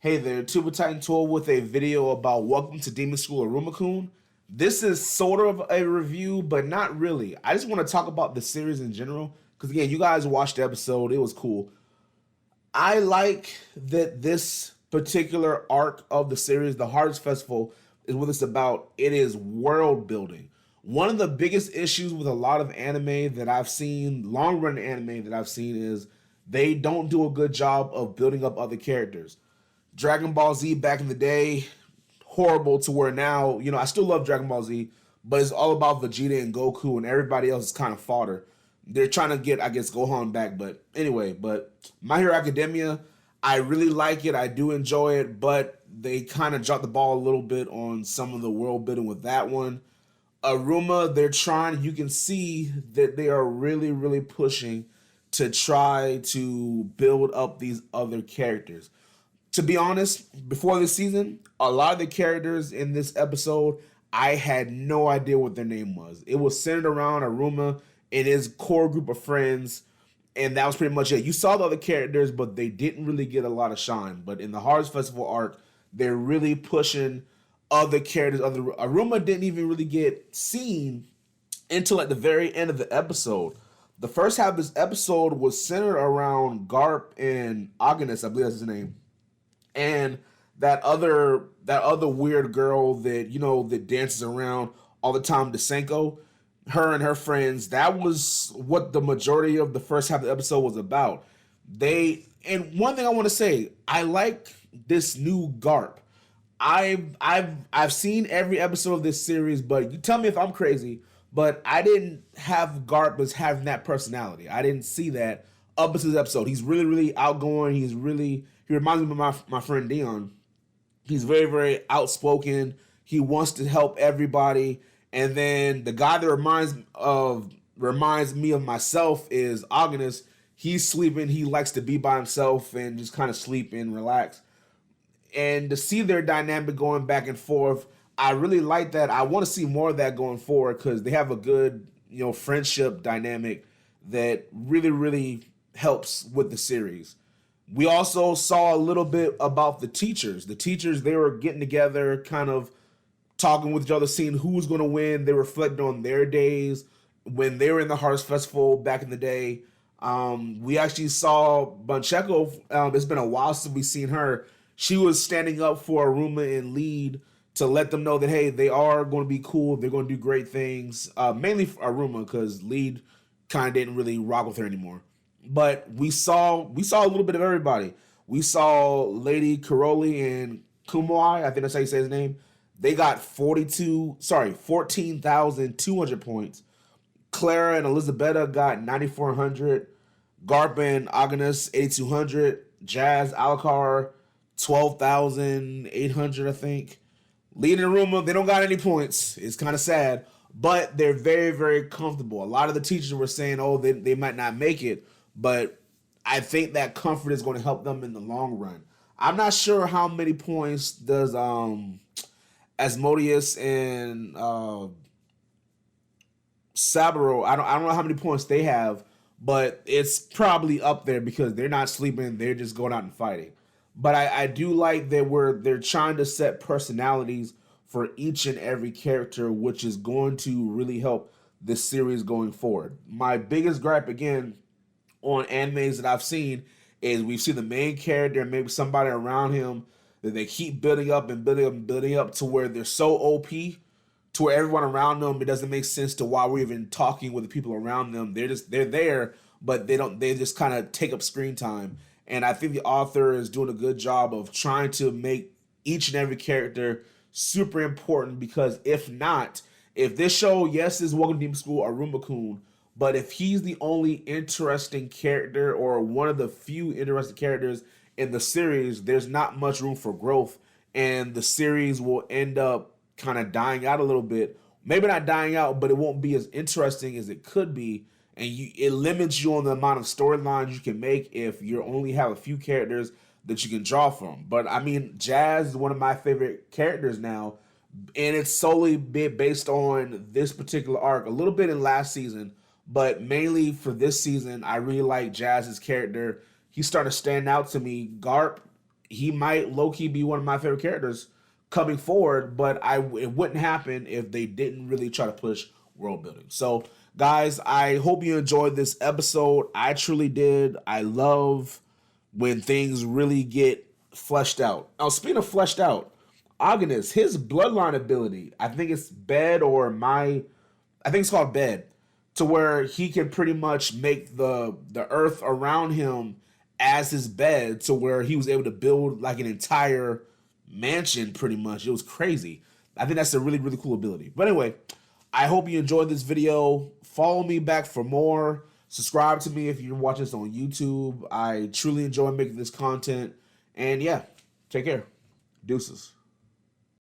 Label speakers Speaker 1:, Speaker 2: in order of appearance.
Speaker 1: Hey there, Tuba Titan Tour with a video about Welcome to Demon School Iruma Kun. This is sort of a review, but not really. I just want to talk about the series in general, because again, you guys watched the episode, it was cool. I like that this particular arc of the series, the Harvest Festival, is what it's about. It is world building. One of the biggest issues with a lot of anime that I've seen, long run anime that I've seen, is they don't do a good job of building up other characters. Dragon Ball Z back in the day, horrible to where now, I still love Dragon Ball Z, but it's all about Vegeta and Goku and everybody else is kind of fodder. They're trying to get, I guess, Gohan back, but anyway, My Hero Academia, I really like it. I do enjoy it, but they kind of dropped the ball a little bit on some of the world building with that one. Aruma, they're trying, you can see that they are really, really pushing to try to build up these other characters. To be honest, before this season, a lot of the characters in this episode, I had no idea what their name was. It was centered around Aruma and his core group of friends, and that was pretty much it. You saw the other characters, but they didn't really get a lot of shine. But in the Harvest Festival arc, they're really pushing other characters. Aruma didn't even really get seen until at the very end of the episode. The first half of this episode was centered around Garp and Agnes, I believe that's his name, and that other weird girl that that dances around all the time, Desenko, her and her friends. That was what the majority of the first half of the episode was about. And one thing I want to say, I like this new Garp. I've seen every episode of this series, but you tell me if I'm crazy, but I didn't have Garp as having that personality. I didn't see that up until this episode. He's really, really outgoing. He reminds me of my friend Dion. He's very, very outspoken. He wants to help everybody. And then the guy that reminds me of myself is Agnes. He's sleeping. He likes to be by himself and just kind of sleep and relax. And to see their dynamic going back and forth, I really like that. I want to see more of that going forward because they have a good, friendship dynamic that really, really helps with the series. We also saw a little bit about the teachers. The teachers, they were getting together, kind of talking with each other, seeing who was going to win. They reflected on their days when they were in the Harvest Festival back in the day. We actually saw Buncheko. It's been a while since we've seen her. She was standing up for Aruma and Lead to let them know that, hey, they are going to be cool. They're going to do great things. Mainly for Aruma because Lead kind of didn't really rock with her anymore. But we saw a little bit of everybody. We saw Lady Karoli and Kumoi, I think that's how you say his name. They got 14,200 points. Clara and Elizabetta got 9,400. Garp and Agnes 8,200. Jazz Alcar 12,800, I think. Leading Aruma, they don't got any points. It's kind of sad, but they're very, very comfortable. A lot of the teachers were saying, oh, they might not make it. But I think that comfort is going to help them in the long run. I'm not sure how many points does Asmodeus and Saburo. I don't know how many points they have, but it's probably up there because they're not sleeping. They're just going out and fighting. But I do like that they're trying to set personalities for each and every character, which is going to really help this series going forward. My biggest gripe again on animes that I've seen is we've seen the main character and maybe somebody around him that they keep building up and building up and building up to where they're so OP to where everyone around them, it doesn't make sense to why we're even talking with the people around them. They're there, but they just kind of take up screen time. And I think the author is doing a good job of trying to make each and every character super important because if this show, yes, is Welcome to Demon School Iruma Kun, but if he's the only interesting character or one of the few interesting characters in the series, there's not much room for growth, and the series will end up kind of dying out a little bit. Maybe not dying out, but it won't be as interesting as it could be, and it limits you on the amount of storylines you can make if you only have a few characters that you can draw from. But I mean, Jazz is one of my favorite characters now, and it's solely based on this particular arc, a little bit in last season, but mainly for this season, I really like Jazz's character. He's starting to stand out to me. Garp, he might low-key be one of my favorite characters coming forward, but it wouldn't happen if they didn't really try to push world building. So, guys, I hope you enjoyed this episode. I truly did. I love when things really get fleshed out. Now, speaking of fleshed out, Agnes, his bloodline ability, I think it's Bed or my, I think it's called Bed, to where he can pretty much make the earth around him as his bed, to where he was able to build like an entire mansion pretty much. It was crazy. I think that's a really, really cool ability. But anyway, I hope you enjoyed this video. Follow me back for more. Subscribe to me if you're watching this on YouTube. I truly enjoy making this content. And yeah, take care. Deuces.